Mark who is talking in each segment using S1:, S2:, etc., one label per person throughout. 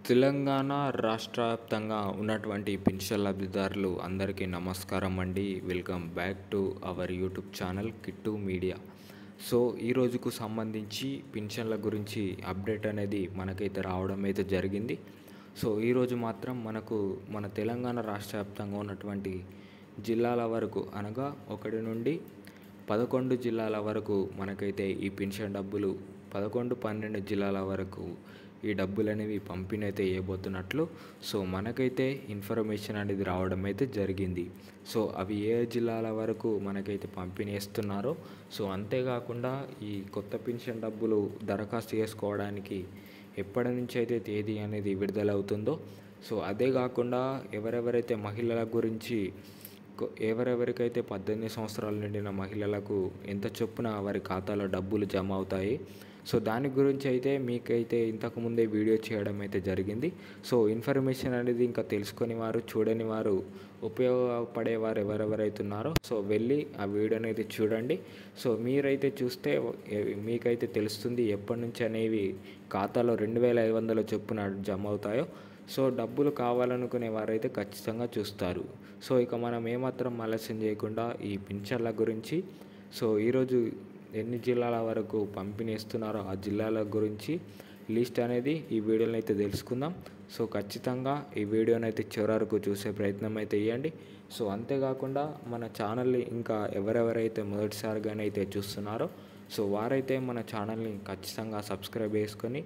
S1: తెలంగాణ రాష్ట్ర వ్యాప్తంగా ఉన్నటువంటి పింఛన్ లబ్ధిదారులు అందరికీ నమస్కారం అండి. Welcome back to our YouTube channel Kittu media. So ఈ రోజుకు సంబంధించి పింఛన్ల గురించి అప్డేట్ అనేది మనకైతే రావడం అయితే జరిగింది. సో ఈరోజు మాత్రం మన తెలంగాణ రాష్ట్ర వ్యాప్తంగా ఉన్నటువంటి జిల్లాల వరకు అనగా 1 నుండి 11 జిల్లాల వరకు మనకైతే ఈ పింఛన్ డబ్బులు 11, 12 జిల్లాల వరకు ఈ డబ్బులు అనేవి పంపిణీ అయితే చేయబోతున్నట్లు సో మనకైతే ఇన్ఫర్మేషన్ అనేది రావడం అయితే జరిగింది. సో అవి ఏ జిల్లాల వరకు మనకైతే పంపిణీ చేస్తున్నారో సో అంతేకాకుండా ఈ కొత్త పింఛన్ డబ్బులు దరఖాస్తు చేసుకోవడానికి ఎప్పటి నుంచి అయితే తేదీ అనేది విడుదలవుతుందో సో అదే కాకుండా ఎవరెవరైతే మహిళల గురించి ఎవరెవరికైతే 18 సంవత్సరాలు నిండిన మహిళలకు ఎంత చొప్పున వారి ఖాతాలో డబ్బులు జమ అవుతాయి సో దాని గురించి అయితే మీకైతే ఇంతకుముందే వీడియో చేయడం అయితే జరిగింది. సో ఇన్ఫర్మేషన్ అనేది ఇంకా తెలుసుకొని వారు చూడని వారు ఉపయోగపడేవారు ఎవరెవరైతున్నారో సో వెళ్ళి ఆ వీడియో అనేది చూడండి. సో మీరైతే చూస్తే మీకైతే తెలుస్తుంది ఎప్పటి నుంచి అనేవి ఖాతాలో 2500 చొప్పున జమ అవుతాయో. సో డబ్బులు కావాలనుకునే వారైతే ఖచ్చితంగా చూస్తారు. సో ఇక మనం ఏమాత్రం ఆలస్యం చేయకుండా ఈ పింఛన్ల గురించి సో ఈరోజు ఎన్ని జిల్లాల వరకు పంపిణీ ఇస్తున్నారో ఆ జిల్లాల గురించి లిస్ట్ అనేది ఈ వీడియోలో అయితే తెలుసుకుందాం. సో ఖచ్చితంగా ఈ వీడియోని అయితే చివరి వరకు చూసే ప్రయత్నం అయితే చేయండి. సో అంతేకాకుండా మన ఛానల్ని ఇంకా ఎవరెవరైతే మొదటిసారిగానైతే చూస్తున్నారో సో వారైతే మన ఛానల్ని ఖచ్చితంగా సబ్స్క్రైబ్ చేసుకొని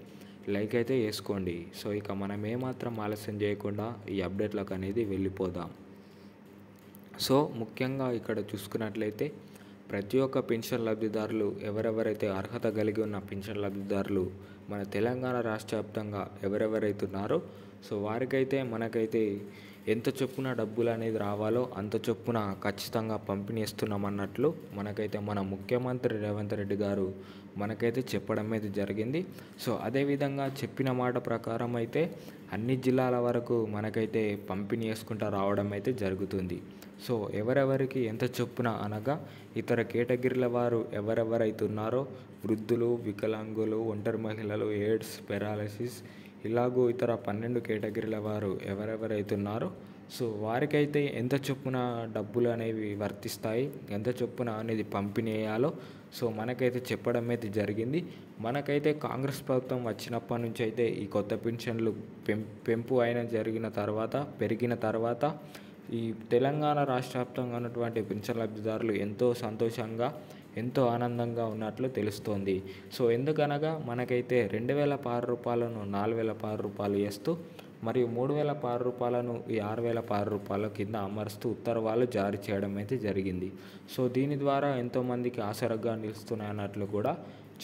S1: లైక్ అయితే చేసుకోండి. సో ఇక మనం ఏమాత్రం ఆలస్యం చేయకుండా ఈ అప్డేట్లకు అనేది వెళ్ళిపోదాం. సో ముఖ్యంగా ఇక్కడ చూసుకున్నట్లయితే ప్రతి ఒక్క పింఛన్ లబ్ధిదారులు ఎవరెవరైతే అర్హత కలిగి ఉన్న పింఛన్ లబ్ధిదారులు మన తెలంగాణ రాష్ట్ర వ్యాప్తంగా ఎవరెవరైతే ఉన్నారో సో వారికైతే మనకైతే ఎంత చొప్పున డబ్బులు అనేది రావాలో అంత చొప్పున ఖచ్చితంగా పంపిణీ ఇస్తున్నామన్నట్లు మనకైతే మన ముఖ్యమంత్రి రేవంత్ రెడ్డి గారు మనకైతే చెప్పడం అయితే జరిగింది. సో అదేవిధంగా చెప్పిన మాట ప్రకారం అయితే అన్ని జిల్లాల వరకు మనకైతే పంపిణీ చేసుకుంటూ రావడం అయితే జరుగుతుంది. సో ఎవరెవరికి ఎంత చొప్పున అనగా ఇతర కేటగిరీల వారు ఎవరెవరైతే ఉన్నారో వృద్ధులు, వికలాంగులు, ఒంటరి మహిళలు, ఎయిడ్స్, పెరాలసిస్ ఇలాగూ ఇతర 12 కేటగిరీల వారు ఎవరెవరైతే ఉన్నారో సో వారికైతే ఎంత చొప్పున డబ్బులు అనేవి వర్తిస్తాయి, ఎంత చొప్పున అనేది పంపిణీ చేయాలో సో మనకైతే చెప్పడం అయితే జరిగింది. మనకైతే కాంగ్రెస్ ప్రభుత్వం వచ్చినప్పటి నుంచి అయితే ఈ కొత్త పెన్షన్లు పెరిగిన తర్వాత ఈ తెలంగాణ రాష్ట్ర వ్యాప్తంగా ఉన్నటువంటి పెన్షన్ లబ్ధిదారులు ఎంతో సంతోషంగా ఎంతో ఆనందంగా ఉన్నట్లు తెలుస్తోంది. సో ఎందుకనగా మనకైతే 2006 రూపాయలను 4006 రూపాయలు చేస్తూ మరియు 3006 రూపాయలను ఈ 6006 రూపాయల కింద అమరుస్తూ ఉత్తర్వులు జారీ చేయడం అయితే జరిగింది. సో దీని ద్వారా ఎంతోమందికి ఆసరగా నిలుస్తున్నాయన్నట్లు కూడా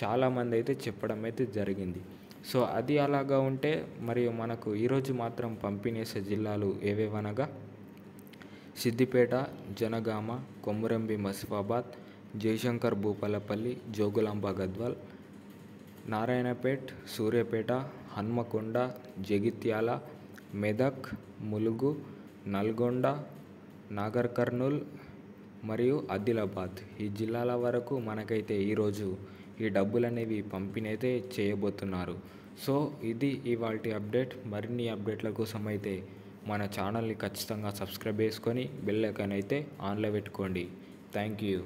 S1: చాలామంది అయితే చెప్పడం అయితే జరిగింది. సో అది అలాగా ఉంటే మరియు మనకు ఈరోజు మాత్రం పంపిణీ చేసే జిల్లాలు ఏవేవనగా సిద్దిపేట, జనగామ, కొమురంభీం ఆసిఫాబాద్, జయశంకర్ భూపాలపల్లి, జోగులాంబ గద్వాల్, నారాయణపేట్, సూర్యాపేట, హన్మకొండ, జగిత్యాల, మెదక్, ములుగు, నల్గొండ, నాగర్ కర్నూల్ మరియు ఆదిలాబాద్ ఈ జిల్లాల వరకు మనకైతే ఈరోజు ఈ డబ్బులు అనేవి పంపిణీ అయితే చేయబోతున్నారు. సో ఇది ఇవాల్టి అప్డేట్. మరిన్ని అప్డేట్ల కోసం అయితే మన ఛానల్ని ఖచ్చితంగా సబ్స్క్రైబ్ చేసుకొని బెల్ ఐకాన్ అయితే ఆన్లో పెట్టుకోండి. Thank you.